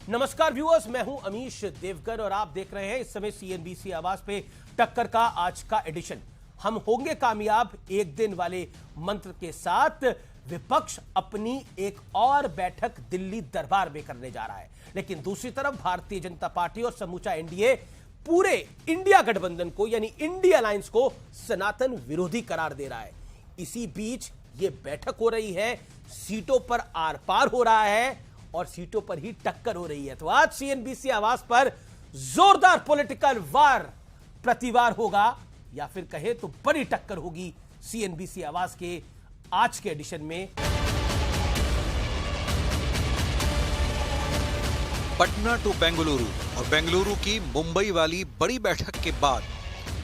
नमस्कार व्यूअर्स, मैं हूं अमीश देवगन और आप देख रहे हैं इस समय सीएनबीसी आवाज पे टक्कर का आज का एडिशन। हम होंगे कामयाब एक दिन वाले मंत्र के साथ विपक्ष अपनी एक और बैठक दिल्ली दरबार में करने जा रहा है, लेकिन दूसरी तरफ भारतीय जनता पार्टी और समूचा एनडीए पूरे इंडिया गठबंधन को यानी इंडिया अलायंस को सनातन विरोधी करार दे रहा है। इसी बीच यह बैठक हो रही है, सीटों पर आर पार हो रहा है और सीटों पर ही टक्कर हो रही है। तो आज सीएनबीसी आवाज पर जोरदार पॉलिटिकल वार प्रतिवार होगा या फिर कहे तो बड़ी टक्कर होगी सीएनबीसी आवाज के आज के एडिशन में। पटना टू बेंगलुरु और बेंगलुरु की मुंबई वाली बड़ी बैठक के बाद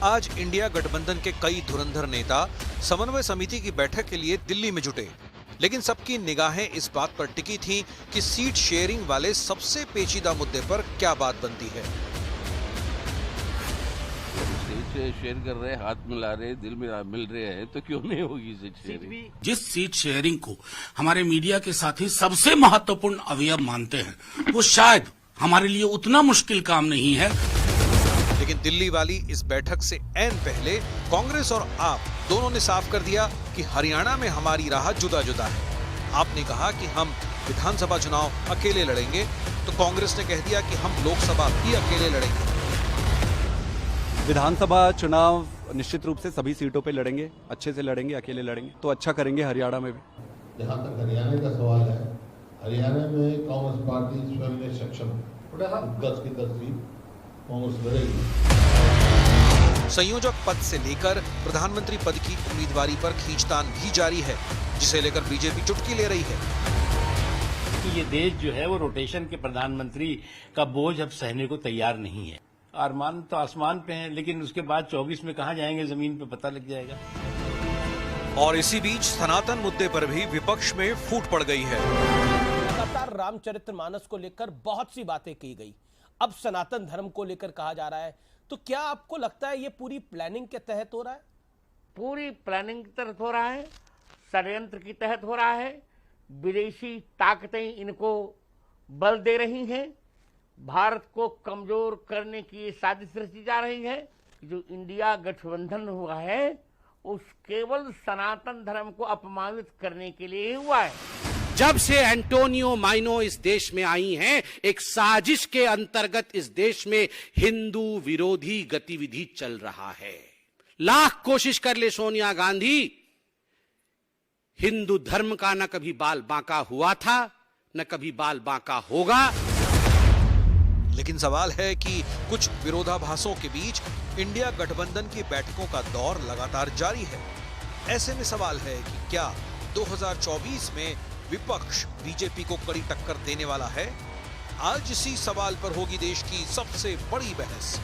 आज इंडिया गठबंधन के कई धुरंधर नेता समन्वय समिति की बैठक के लिए दिल्ली में जुटे, लेकिन सबकी निगाहें इस बात पर टिकी थीं कि सीट शेयरिंग वाले सबसे पेचीदा मुद्दे पर क्या बात बनती है। सीट शेयर कर रहे, हाथ मिला रहे, दिल में मिल रहे हैं, तो क्यों नहीं होगी सीट शेयरिंग? जिस सीट शेयरिंग को हमारे मीडिया के साथी सबसे महत्वपूर्ण अवयव मानते हैं, वो शायद हमारे लिए उतना मुश्किल काम नहीं है। लेकिन दिल्ली वाली इस बैठक से ऐन पहले कांग्रेस और आप दोनों ने साफ कर दिया कि हरियाणा में हमारी राह जुदा जुदा है। आपने कहा कि हम विधानसभा चुनाव अकेले लड़ेंगे, तो कांग्रेस ने कह दिया कि हम लोकसभा भी अकेले लड़ेंगे। विधानसभा चुनाव निश्चित रूप से सभी सीटों पे लड़ेंगे, अच्छे से लड़ेंगे, अकेले लड़ेंगे तो अच्छा करेंगे हरियाणा में भी। जहाँ तक हरियाणा का सवाल है, हरियाणा में कांग्रेस पार्टी स्वयं में सक्षम है, 10 की 10 सीट कांग्रेस लड़ेगी। संयोजक पद से लेकर प्रधानमंत्री पद की उम्मीदवारी पर खींचतान भी जारी है, जिसे लेकर बीजेपी चुटकी ले रही है कि ये देश जो है वो रोटेशन के प्रधानमंत्री का बोझ अब सहने को तैयार नहीं है। अरमान तो आसमान पे हैं, लेकिन उसके बाद 24 में कहां जाएंगे जमीन पे पता लग जाएगा। और इसी बीच सनातन मुद्दे पर भी विपक्ष में फूट पड़ गई है। लगातार रामचरितमानस को लेकर बहुत सी बातें की गई, अब सनातन धर्म को लेकर कहा जा रहा है, तो क्या आपको लगता है ये पूरी प्लानिंग के तहत हो रहा है? पूरी प्लानिंग के तहत हो रहा है, षड्यंत्र के तहत हो रहा है। विदेशी ताकतें इनको बल दे रही हैं, भारत को कमजोर करने की साजिश रची जा रही है। जो इंडिया गठबंधन हुआ है उस केवल सनातन धर्म को अपमानित करने के लिए ही हुआ है। जब से एंटोनियो माइनो इस देश में आई हैं, एक साजिश के अंतर्गत इस देश में हिंदू विरोधी गतिविधि चल रहा है। लाख कोशिश कर ले सोनिया गांधी, हिंदू धर्म का न कभी बाल बांका हुआ था, न कभी बाल बांका होगा। लेकिन सवाल है कि कुछ विरोधाभासों के बीच इंडिया गठबंधन की बैठकों का दौर लगातार जारी है। ऐसे में सवाल है कि क्या 2024 में विपक्ष बीजेपी को कड़ी टक्कर देने वाला है? आज इसी सवाल पर होगी देश की सबसे बड़ी बहस।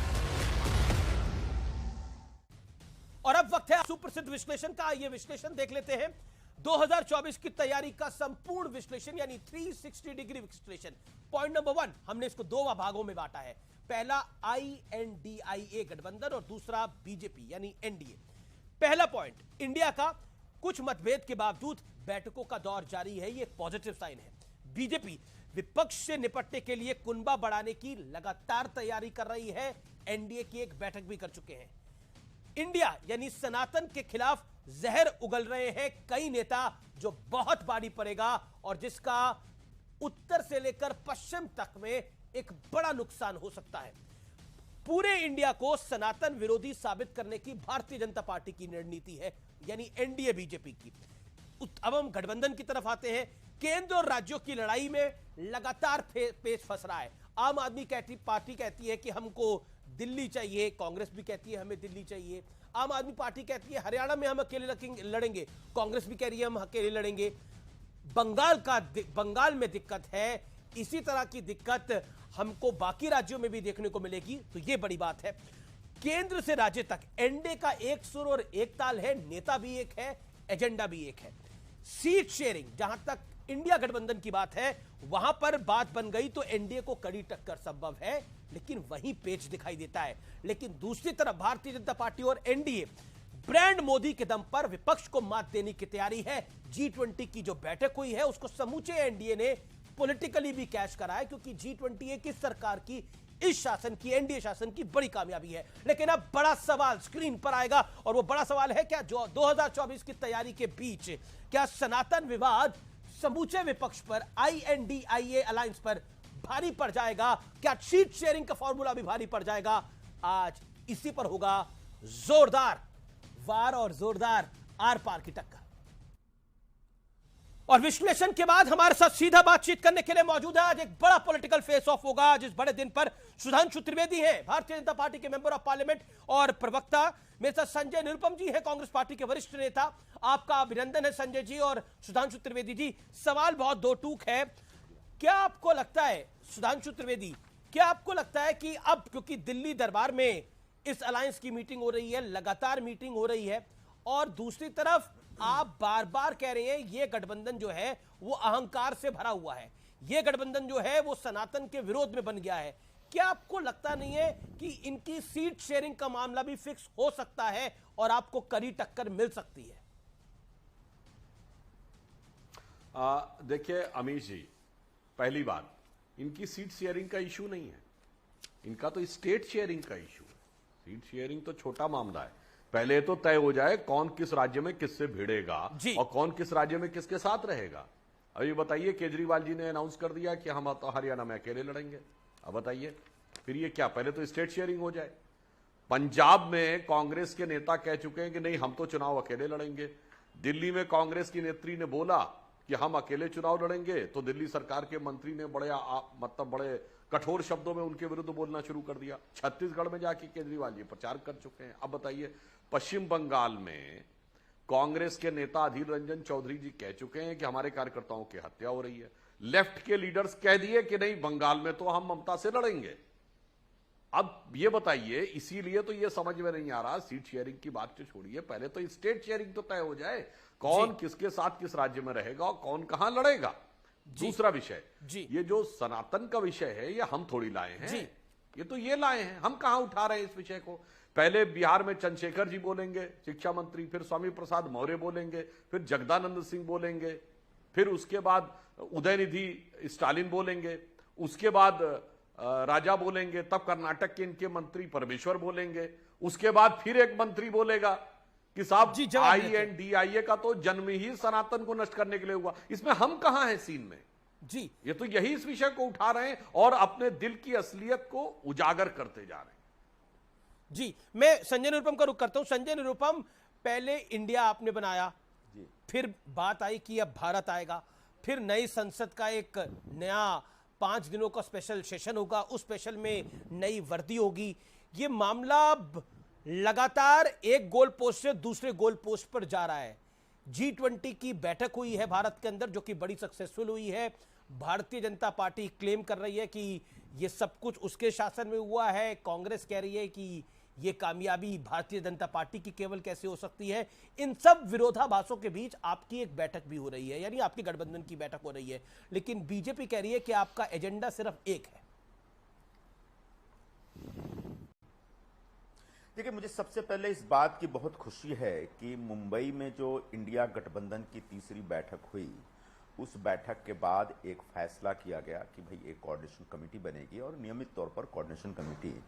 और अब वक्त है सुप्रसिद्ध विश्लेषण का। ये विश्लेषण देख लेते हैं 2024 की तैयारी का संपूर्ण विश्लेषण यानी 360 डिग्री विश्लेषण। पॉइंट नंबर 1, हमने इसको दो भागों में बांटा है। पहला INDIA गठबंधन और दूसरा बीजेपी यानी एनडीए। पहला पॉइंट, इंडिया का कुछ मतभेद के बावजूद बैठकों का दौर जारी है, ये एक पॉजिटिव साइन है। बीजेपी विपक्ष से निपटने के लिए कुनबा बढ़ाने की लगातार तैयारी कर रही है, एनडीए की एक बैठक भी कर चुके हैं। इंडिया यानी सनातन के खिलाफ जहर उगल रहे हैं कई नेता, जो बहुत भारी पड़ेगा और जिसका उत्तर से लेकर पश्चिम तक में एक बड़ा नुकसान हो सकता है। पूरे इंडिया को सनातन विरोधी साबित करने की भारतीय जनता पार्टी की रणनीति है, यानी एनडीए बीजेपी की। अब हम गठबंधन की तरफ आते हैं। केंद्र और राज्यों की लड़ाई में लगातार पेच फंस रहा है। आम आदमी पार्टी कहती है कि हमको दिल्ली चाहिए, कांग्रेस भी कहती है हमें दिल्ली चाहिए। आम आदमी पार्टी कहती है हरियाणा में हम अकेले लड़ेंगे, कांग्रेस भी कह रही है हम अकेले लड़ेंगे। बंगाल में दिक्कत है, इसी तरह की दिक्कत हमको बाकी राज्यों में भी देखने को मिलेगी, तो यह बड़ी बात है। केंद्र से राज्य तक एनडीए का एक सुर और एक ताल है, नेता भी एक है, एजेंडा भी एक है। सीट शेयरिंग, जहां तक इंडिया गठबंधन की बात है, वहां पर बात बन गई तो एनडीए को कड़ी टक्कर संभव है, लेकिन वहीं पेच दिखाई देता है। लेकिन दूसरी तरफ भारतीय जनता पार्टी और एनडीए ब्रांड मोदी के दम पर विपक्ष को मात देने की तैयारी है। G20 की जो बैठक हुई है उसको समूचे एनडीए ने पॉलिटिकली भी कैश करा है, क्योंकि G20 एक इस सरकार की, इस शासन की, एनडीए शासन की बड़ी कामयाबी है। लेकिन अब बड़ा सवाल स्क्रीन पर आएगा, और वो बड़ा सवाल है, क्या जो 2024 की तैयारी के बीच क्या सनातन विवाद समूचे विपक्ष पर, INDIA अलायंस पर भारी पड़ जाएगा? क्या सीट शेयरिंग का फॉर्मूला भी भारी पड़ जाएगा? आज इसी पर होगा जोरदार वार और जोरदार आर पार की टक्कर। और विश्लेषण के बाद हमारे साथ सीधा बातचीत करने के लिए मौजूद है। आज एक बड़ा पॉलिटिकल फेस ऑफ होगा। आज इस बड़े दिन पर सुधांशु त्रिवेदी हैं, भारतीय जनता पार्टी के मेंबर ऑफ पार्लियामेंट और प्रवक्ता। मेरे साथ संजय निरुपम जी हैं, कांग्रेस पार्टी के वरिष्ठ नेता। आपका अभिनंदन है संजय जी और सुधांशु त्रिवेदी जी। सवाल बहुत दो टूक है। क्या आपको लगता है सुधांशु त्रिवेदी, क्या आपको लगता है कि अब क्योंकि दिल्ली दरबार में इस अलायंस की मीटिंग हो रही है, लगातार मीटिंग हो रही है, और दूसरी तरफ आप बार बार कह रहे हैं ये गठबंधन जो है वो अहंकार से भरा हुआ है, ये गठबंधन जो है वो सनातन के विरोध में बन गया है, क्या आपको लगता नहीं है कि इनकी सीट शेयरिंग का मामला भी फिक्स हो सकता है और आपको कड़ी टक्कर मिल सकती है? देखिए अमीश जी, पहली बात, इनकी सीट शेयरिंग का इशू नहीं है, इनका तो स्टेट शेयरिंग का इशू है। सीट शेयरिंग तो छोटा मामला है, पहले तो तय हो जाए कौन किस राज्य में किससे भिड़ेगा और कौन किस राज्य में किसके साथ रहेगा। अभी बताइए, केजरीवाल जी ने अनाउंस कर दिया कि हम तो हरियाणा में अकेले लड़ेंगे। अब बताइए फिर ये क्या, पहले तो स्टेट शेयरिंग हो जाए। पंजाब में कांग्रेस के नेता कह चुके हैं कि नहीं हम तो चुनाव अकेले लड़ेंगे। दिल्ली में कांग्रेस की नेत्री ने बोला कि हम अकेले चुनाव लड़ेंगे, तो दिल्ली सरकार के मंत्री ने बड़े कठोर शब्दों में उनके विरुद्ध बोलना शुरू कर दिया। छत्तीसगढ़ में जाके केजरीवाल जी प्रचार कर चुके हैं। अब बताइए, पश्चिम बंगाल में कांग्रेस के नेता अधीर रंजन चौधरी जी कह चुके हैं कि हमारे कार्यकर्ताओं की हत्या हो रही है। लेफ्ट के लीडर्स कह दिए कि नहीं, बंगाल में तो हम ममता से लड़ेंगे। अब ये बताइए, इसीलिए तो ये समझ में नहीं आ रहा, सीट शेयरिंग की बात तो छोड़िए, पहले तो स्टेट शेयरिंग तो तय हो जाए, कौन किसके साथ किस राज्य में रहेगा और कौन कहां लड़ेगा। दूसरा विषय, ये जो सनातन का विषय है ये हम थोड़ी लाए हैं, ये तो ये लाए हैं, हम कहां उठा रहे हैं इस विषय को। पहले बिहार में चंद्रशेखर जी बोलेंगे, शिक्षा मंत्री, फिर स्वामी प्रसाद मौर्य बोलेंगे, फिर जगदानंद सिंह बोलेंगे, फिर उसके बाद उदयनिधि स्टालिन बोलेंगे, उसके बाद राजा बोलेंगे, तब कर्नाटक के इनके मंत्री परमेश्वर बोलेंगे, उसके बाद फिर एक मंत्री बोलेगा कि साहब INDIA का तो जन्म ही सनातन को नष्ट करने के लिए हुआ। इसमें हम कहां हैं सीन में? जी, ये तो यही इस विषय को उठा रहे हैं और अपने दिल की असलियत को उजागर करते जा रहे हैं। जी, मैं संजय निरुपम का रुख करता हूं। संजय निरुपम, पहले इंडिया आपने बनाया, फिर बात आई कि अब भारत आएगा, फिर नई संसद का एक नया 5 दिनों का स्पेशल सेशन होगा, उस स्पेशल में नई वर्दी होगी। ये मामला लगातार एक गोल पोस्ट से दूसरे गोल पोस्ट पर जा रहा है। G20 की बैठक हुई है भारत के अंदर, जो कि बड़ी सक्सेसफुल हुई है। भारतीय जनता पार्टी क्लेम कर रही है कि ये सब कुछ उसके शासन में हुआ है, कांग्रेस कह रही है कि ये कामयाबी भारतीय जनता पार्टी की केवल कैसे हो सकती है। इन सब विरोधाभासों के बीच आपकी एक बैठक भी हो रही है, यानी आपकी गठबंधन की बैठक हो रही है, लेकिन बीजेपी कह रही है कि आपका एजेंडा सिर्फ एक है। देखिए, मुझे सबसे पहले इस बात की बहुत खुशी है कि मुंबई में जो इंडिया गठबंधन की तीसरी बैठक हुई, उस बैठक के बाद एक फैसला किया गया कि भाई एक कोऑर्डिनेशन कमेटी बनेगी और नियमित तौर पर कोऑर्डिनेशन कमेटी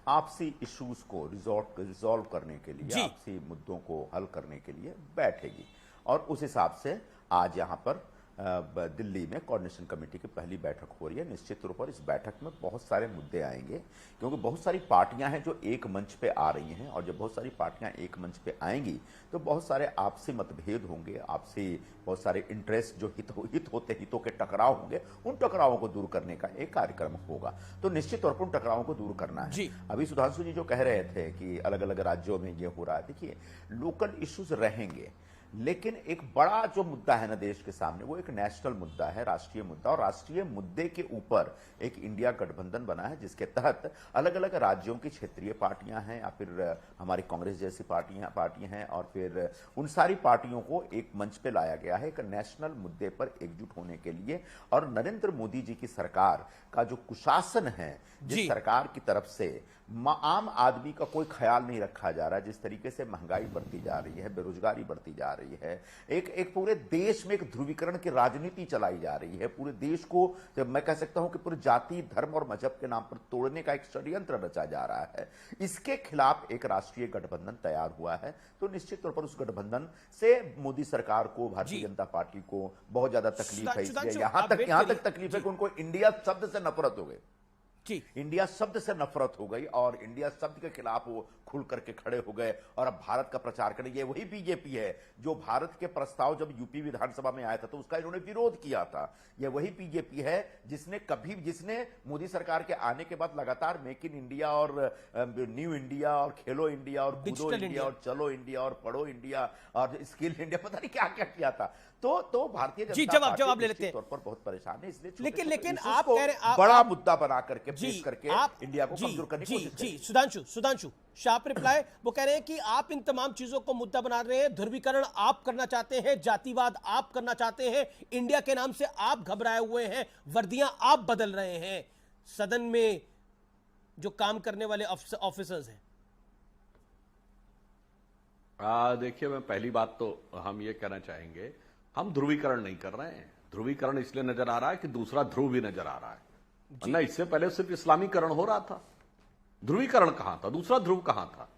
आपसी इश्यूज को रिजॉल्व करने के लिए, आपसी मुद्दों को हल करने के लिए बैठेगी। और उस हिसाब से आज यहां पर दिल्ली में कोऑर्डिनेशन कमेटी की पहली बैठक हो रही है। निश्चित तौर पर इस बैठक में बहुत सारे मुद्दे आएंगे, क्योंकि बहुत सारी पार्टियां हैं जो एक मंच पे आ रही हैं, और जब बहुत सारी पार्टियां एक मंच पे आएंगी तो बहुत सारे आपसी मतभेद होंगे, आपसी बहुत सारे इंटरेस्ट जो हितों के टकराव होंगे, उन टकरावों को दूर करने का एक कार्यक्रम होगा। तो निश्चित तौर पर उन टकरावों को दूर करना है। अभी सुधांशु जी जो कह रहे थे कि अलग अलग राज्यों में ये हो रहा है, देखिए लोकल इश्यूज रहेंगे, लेकिन एक बड़ा जो मुद्दा है ना देश के सामने, वो एक नेशनल मुद्दा है, राष्ट्रीय मुद्दा। और राष्ट्रीय मुद्दे के ऊपर एक इंडिया गठबंधन बना है, जिसके तहत अलग अलग राज्यों की क्षेत्रीय पार्टियां हैं, या फिर हमारी कांग्रेस जैसी पार्टियां हैं, और फिर उन सारी पार्टियों को एक मंच पे लाया गया है एक नेशनल मुद्दे पर एकजुट होने के लिए। और नरेंद्र मोदी जी की सरकार का जो कुशासन है, जिस सरकार की तरफ से आम आदमी का कोई ख्याल नहीं रखा जा रहा है, जिस तरीके से महंगाई बढ़ती जा रही है, बेरोजगारी बढ़ती जा रही है, एक पूरे देश में एक ध्रुवीकरण की राजनीति चलाई जा रही है, पूरे देश को मैं कह सकता हूं कि पूरे जाति, धर्म और मजहब के नाम पर तोड़ने का एक षड्यंत्र रचा जा रहा है। इसके खिलाफ एक राष्ट्रीय गठबंधन तैयार हुआ है, तो निश्चित तौर पर उस गठबंधन से मोदी सरकार को, भारतीय जनता पार्टी को बहुत ज्यादा तकलीफ है। इसलिए यहां तक तकलीफ है कि उनको इंडिया शब्द से नफरत हो गई। इंडिया शब्द से नफरत हो गई और इंडिया शब्द के खिलाफ वो खुल करके खड़े हो गए और अब भारत का प्रचार करें। ये वही बीजेपी है जो भारत के प्रस्ताव जब यूपी विधानसभा में आया था तो उसका इन्होंने विरोध किया था। ये वही बीजेपी है जिसने मोदी सरकार के आने के बाद लगातार मेक इन इंडिया और न्यू इंडिया और खेलो इंडिया और कूदो इंडिया और चलो इंडिया और पढ़ो इंडिया और स्किल इंडिया, पता नहीं क्या क्या किया था। तो भारतीय जनता पार्टी जवाब ले लेते हैं, तौर पर बहुत परेशान है। इसलिए लेकिन आप कह रहे हैं बड़ा मुद्दा बना करके पेश करके इंडिया को कमजोर करने की कोशिश जी सुधांशु शार्प रिप्लाई, वो कह रहे हैं कि आप इन तमाम चीजों को मुद्दा बना रहे हैं, ध्रुवीकरण आप करना चाहते हैं, जातिवाद आप करना चाहते हैं, इंडिया के नाम से आप घबराए हुए हैं, वर्दियां आप बदल रहे हैं, सदन में जो काम करने वाले ऑफिसर्स हैं। देखिए, मैं पहली बात तो हम ये कहना चाहेंगे, हम ध्रुवीकरण नहीं कर रहे हैं। ध्रुवीकरण इसलिए नजर आ रहा है कि दूसरा ध्रुव भी नजर आ रहा है, वरना इससे पहले सिर्फ इस्लामीकरण हो रहा था। ध्रुवीकरण कहां था, दूसरा ध्रुव कहां था?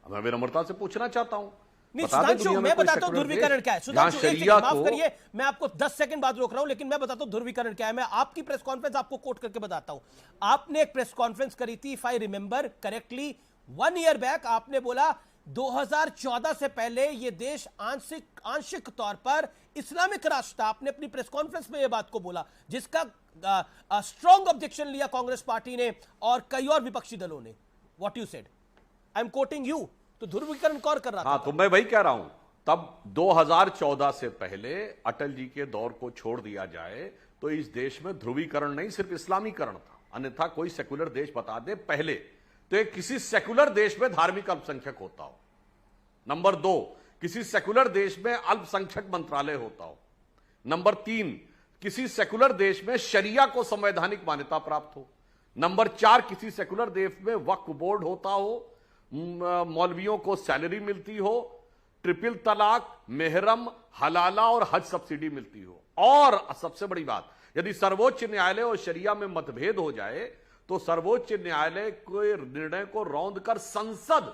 मैं विनम्रता से पूछना चाहता हूं। मैं बताता हूं ध्रुवीकरण क्या है। सुधांशु, एक सेकंड माफ करिए, मैं आपको 10 सेकंड बाद रोक रहा हूं, लेकिन मैं बताता हूं ध्रुवीकरण क्या है। मैं आपकी प्रेस कॉन्फ्रेंस आपको कोट करके बताता हूं। आपने एक प्रेस कॉन्फ्रेंस करी थी, if I remember correctly, 1 year back. आपने बोला 2014 से पहले यह देश आंशिक तौर पर इस्लामिक राष्ट्र था। आपने अपनी प्रेस कॉन्फ्रेंस में यह बात को बोला, जिसका स्ट्रॉन्ग ऑब्जेक्शन लिया कांग्रेस पार्टी ने और कई और विपक्षी दलों ने। What you said, I am quoting you. तो ध्रुवीकरण कौन कर रहा था? तो मैं वही कह रहा हूं, तब 2014 से पहले अटल जी के दौर को छोड़ दिया जाए तो इस देश में ध्रुवीकरण नहीं, सिर्फ इस्लामीकरण था। अन्यथा कोई सेक्युलर देश बता दे पहले तो एक किसी सेक्युलर देश में धार्मिक अल्पसंख्यक होता हो। नंबर 2, किसी सेक्युलर देश में अल्पसंख्यक मंत्रालय होता हो। नंबर 3, किसी सेक्युलर देश में शरिया को संवैधानिक मान्यता प्राप्त हो। नंबर 4, किसी सेक्युलर देश में वक्फ बोर्ड होता हो, मौलवियों को सैलरी मिलती हो, ट्रिपल तलाक, मेहरम, हलाला और हज सब्सिडी मिलती हो। और सबसे बड़ी बात, यदि सर्वोच्च न्यायालय और शरिया में मतभेद हो जाए तो सर्वोच्च न्यायालय के निर्णय को रौंद कर संसद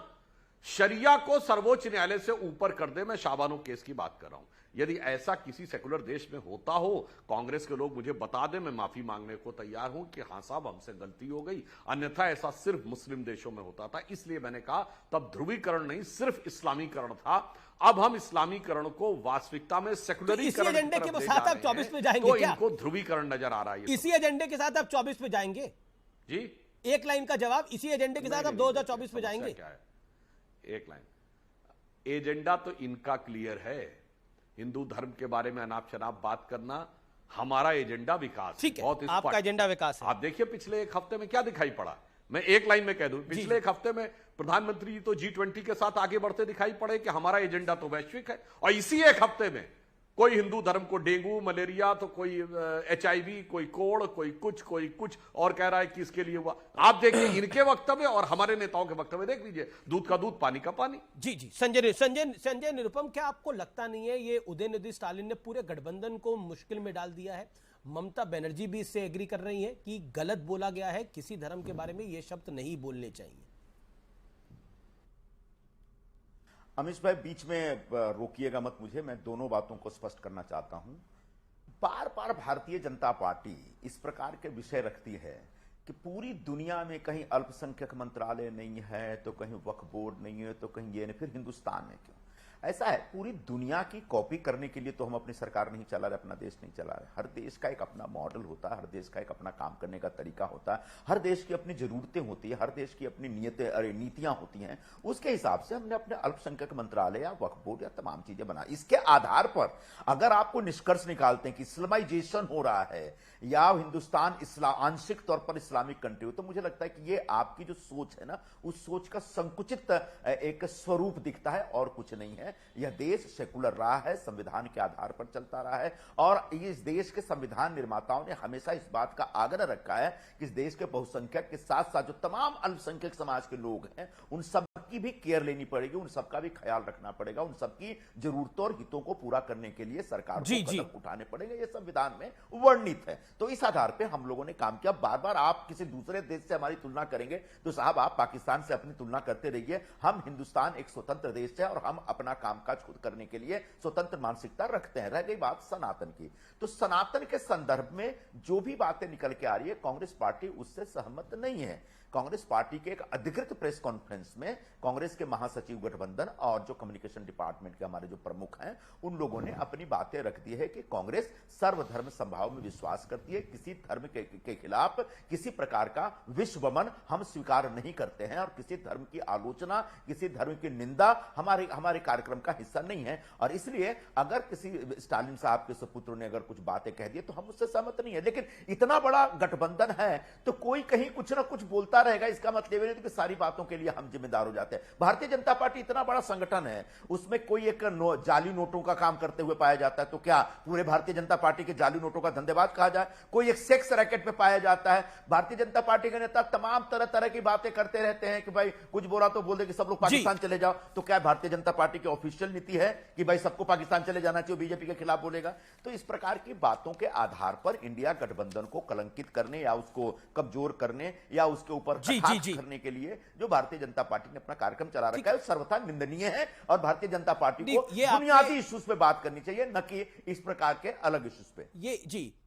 शरिया को सर्वोच्च न्यायालय से ऊपर कर दे। मैं शाबानो केस की बात कर रहा हूं। यदि ऐसा किसी सेकुलर देश में होता हो, कांग्रेस के लोग मुझे बता दें, मैं माफी मांगने को तैयार हूं कि हां साहब हमसे गलती हो गई। अन्यथा ऐसा सिर्फ मुस्लिम देशों में होता था। इसलिए मैंने कहा तब ध्रुवीकरण नहीं, सिर्फ इस्लामीकरण था। अब हम इस्लामीकरण को वास्तविकता में सेकुलरीकरण इसी एजेंडे के साथ आप 24 में जाएंगे तो क्या? इनको ध्रुवीकरण नजर आ रहा है। इसी एजेंडे के साथ आप 24 में जाएंगे जी? एक लाइन का जवाब, इसी एजेंडे के साथ आप 2024 में जाएंगे? क्या है एक लाइन? एजेंडा तो इनका क्लियर है, हिंदू धर्म के बारे में अनाप शनाप बात करना। हमारा एजेंडा विकास, ठीक है, आपका एजेंडा विकास है। आप देखिए पिछले एक हफ्ते में क्या दिखाई पड़ा। मैं एक लाइन में कह दूं, पिछले एक हफ्ते में प्रधानमंत्री तो G20 के साथ आगे बढ़ते दिखाई पड़े कि हमारा एजेंडा तो वैश्विक है। और इसी एक हफ्ते में कोई हिंदू धर्म को डेंगू, मलेरिया, तो कोई HIV, कोई कोड़, कोई कुछ और कह रहा है कि इसके लिए हुआ। आप देखिए इनके वक्तव्य और हमारे नेताओं के वक्तव्य देख लीजिए, दूध का दूध पानी का पानी। जी संजय निरुपम, क्या आपको लगता नहीं है ये उदयनिधि स्टालिन ने पूरे गठबंधन को मुश्किल में डाल दिया है? ममता बनर्जी भी इससे एग्री कर रही है कि गलत बोला गया है, किसी धर्म के बारे में ये शब्द नहीं बोलने चाहिए। अमीश भाई बीच में रोकिएगा मत मुझे, मैं दोनों बातों को स्पष्ट करना चाहता हूं। बार बार भारतीय जनता पार्टी इस प्रकार के विषय रखती है कि पूरी दुनिया में कहीं अल्पसंख्यक मंत्रालय नहीं है, तो कहीं वक्फ बोर्ड नहीं है, तो कहीं ये नहीं, फिर हिंदुस्तान में क्यों? ऐसा है, पूरी दुनिया की कॉपी करने के लिए तो हम अपनी सरकार नहीं चला रहे, अपना देश नहीं चला रहे। हर देश का एक अपना मॉडल होता है, हर देश का एक अपना काम करने का तरीका होता है, हर देश की अपनी जरूरतें होती है, हर देश की अपनी नीतियां होती हैं। उसके हिसाब से हमने अपने अल्पसंख्यक मंत्रालय या वक्फ बोर्ड या तमाम चीजें बना। इसके आधार पर अगर आपको निष्कर्ष निकालते हैं कि इस्लामाइजेशन हो रहा है या हिंदुस्तान आंशिक तौर पर इस्लामिक कंट्री हो, तो मुझे लगता है कि ये आपकी जो सोच है ना, उस सोच का संकुचित एक स्वरूप दिखता है और कुछ नहीं है। यह देश सेकुलर रहा है, संविधान के आधार पर चलता रहा है और इस देश के संविधान निर्माताओं ने हमेशा इस बात का आग्रह रखा है कि इस देश के बहुसंख्यक के साथ साथ जो तमाम अल्पसंख्यक समाज के लोग हैं, उन सब सबकी भी केयर लेनी पड़ेगी, उन सबका भी ख्याल रखना पड़ेगा, उन सबकी जरूरतों और हितों को पूरा करने के लिए सरकार को कदम उठाने पड़ेंगे। ये संविधान में वर्णित है। तो इस आधार पर हम लोगों ने काम किया। बार बार आप किसी दूसरे देश से हमारी तुलना करेंगे तो साहब आप पाकिस्तान से अपनी तुलना करते रहिए। हम हिंदुस्तान एक स्वतंत्र देश है और हम अपना कामकाज खुद करने के लिए स्वतंत्र मानसिकता रखते हैं। रह गई बात सनातन की, तो सनातन के संदर्भ में जो भी बातें निकल के आ रही है, कांग्रेस पार्टी उससे सहमत नहीं है। कांग्रेस पार्टी के एक अधिकृत प्रेस कॉन्फ्रेंस में कांग्रेस के महासचिव गठबंधन और जो कम्युनिकेशन डिपार्टमेंट के हमारे जो प्रमुख हैं, उन लोगों ने अपनी बातें रख दी है कि कांग्रेस सर्वधर्म संभाव में विश्वास करती है। किसी धर्म के खिलाफ किसी प्रकार का विश्वमन हम स्वीकार नहीं करते हैं और किसी धर्म की आलोचना, किसी धर्म की निंदा हमारे कार्यक्रम का हिस्सा नहीं है। और इसलिए अगर किसी स्टालिन साहब के सुपुत्र ने अगर कुछ बातें कह दी तो हम उससे सहमत नहीं है। लेकिन इतना बड़ा गठबंधन है तो कोई कहीं कुछ ना कुछ बोलता रहेगा, इसका मतलब नहीं कि सारी बातों के लिए हम जिम्मेदार हो जाते हैं। भारतीय जनता पार्टी इतना बड़ा संगठन है, उसमें कोई एक जाली नोटों का काम करते हुए पाया जाता है तो क्या पूरे भारतीय जनता पार्टी के जाली नोटों का धंधेबाज कहा जाए? कोई एक सेक्स रैकेट में पाया जाता है। भारतीय जनता पार्टी के नेता तमाम तरह तरह की बातें करते रहते हैं कि भाई कुछ बोला तो बोल दे कि सब लोग पाकिस्तान चले जाओ। तो क्या भारतीय जनता पार्टी की ऑफिशियल नीति है कि भाई सबको पाकिस्तान चले जाना चाहिए, बीजेपी के खिलाफ बोलेगा? तो इस प्रकार की बातों के आधार पर इंडिया गठबंधन को कलंकित करने या उसको कमजोर करने या उसके ऊपर करने के लिए जो भारतीय जनता पार्टी ने अपना कार्यक्रम चला रखा है सर्वथा निंदनीय है। और भारतीय जनता पार्टी को बुनियादी इश्यूज पे बात करनी चाहिए, न कि इस प्रकार के अलग इश्यूज पे।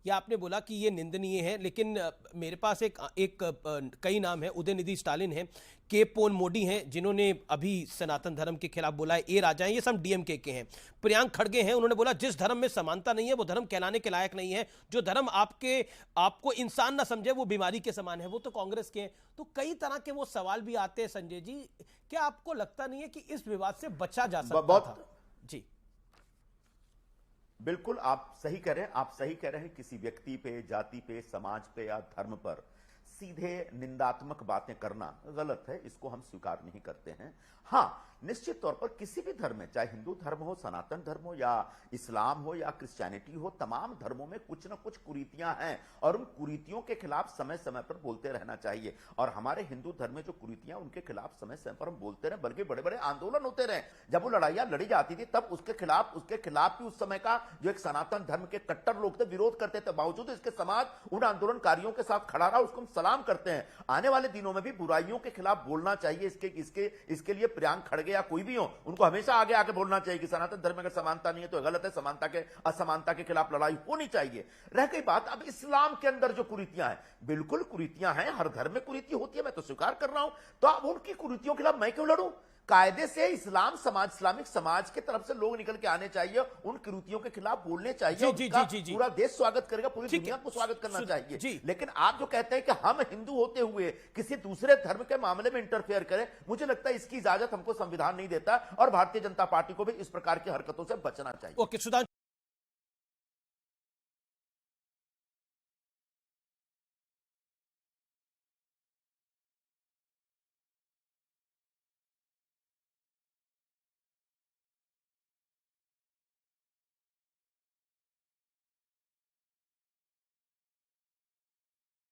ये आपने बोला कि ये निंदनीय है, लेकिन मेरे पास कई नाम है। उदयनिधि स्टालिन है, के पोन मोडी हैं जिन्होंने अभी सनातन धर्म के खिलाफ बोला है, ए राजा हैं, ये सब डीएमके के हैं। प्रियांक खड़गे हैं, उन्होंने बोला जिस धर्म में समानता नहीं है वो धर्म कहलाने के लायक नहीं है। जो धर्म आपको इंसान ना समझे वो बीमारी के समान है, वो तो कांग्रेस के हैं। तो कई तरह के वो सवाल भी आते हैं। संजय जी, क्या आपको लगता नहीं है कि इस विवाद से बचा जा सकता था? जी बिल्कुल, आप सही कह रहे हैं। किसी व्यक्ति पे, जाति पे, समाज पे या धर्म पर सीधे निंदात्मक बातें करना गलत है, इसको हम स्वीकार नहीं करते हैं। हाँ, निश्चित तौर पर किसी भी धर्म में, चाहे हिंदू धर्म हो, सनातन धर्म हो या इस्लाम हो या क्रिश्चियनिटी हो, तमाम धर्मों में कुछ ना कुछ कुरीतियां हैं और उन कुरीतियों के खिलाफ समय समय पर बोलते रहना चाहिए। और हमारे हिंदू धर्म में जो कुरीतियां, उनके खिलाफ समय समय पर हम बोलते रहे, बल्कि बड़े बड़े आंदोलन होते रहे। जब वो लड़ाइयां लड़ी जाती थी तब उसके खिलाफ भी उस समय का जो एक सनातन धर्म के कट्टर लोग थे विरोध करते थे। बावजूद इसके समाज उन आंदोलनकारियों के साथ खड़ा रहा, उसको हम सलाम करते हैं। आने वाले दिनों में भी बुराइयों के खिलाफ बोलना चाहिए। इसके लिए प्रियांक खड़गे या कोई भी हो, उनको हमेशा आगे आके बोलना चाहिए कि सनातन धर्म में अगर समानता नहीं है तो गलत है, असमानता के खिलाफ लड़ाई होनी चाहिए। रह गई बात अब इस्लाम के अंदर जो कुरीतियां हैं, बिल्कुल कुरीतियां हैं, हर धर्म में कुरीति होती है, मैं तो स्वीकार कर रहा हूं। तो अब उनकी कुरीतियों के खिलाफ मैं क्यों लड़ूं? कायदे से इस्लामिक समाज की तरफ से लोग निकल के आने चाहिए, उन कुरीतियों के खिलाफ बोलने चाहिए। पूरा देश स्वागत करेगा, पूरी दुनिया को स्वागत करना चाहिए। लेकिन आप जो कहते हैं कि हम हिंदू होते हुए किसी दूसरे धर्म के मामले में इंटरफेयर करें, मुझे लगता है इसकी इजाजत हमको संविधान नहीं देता और भारतीय जनता पार्टी को भी इस प्रकार की हरकतों से बचना चाहिए। ओके, सुधांशु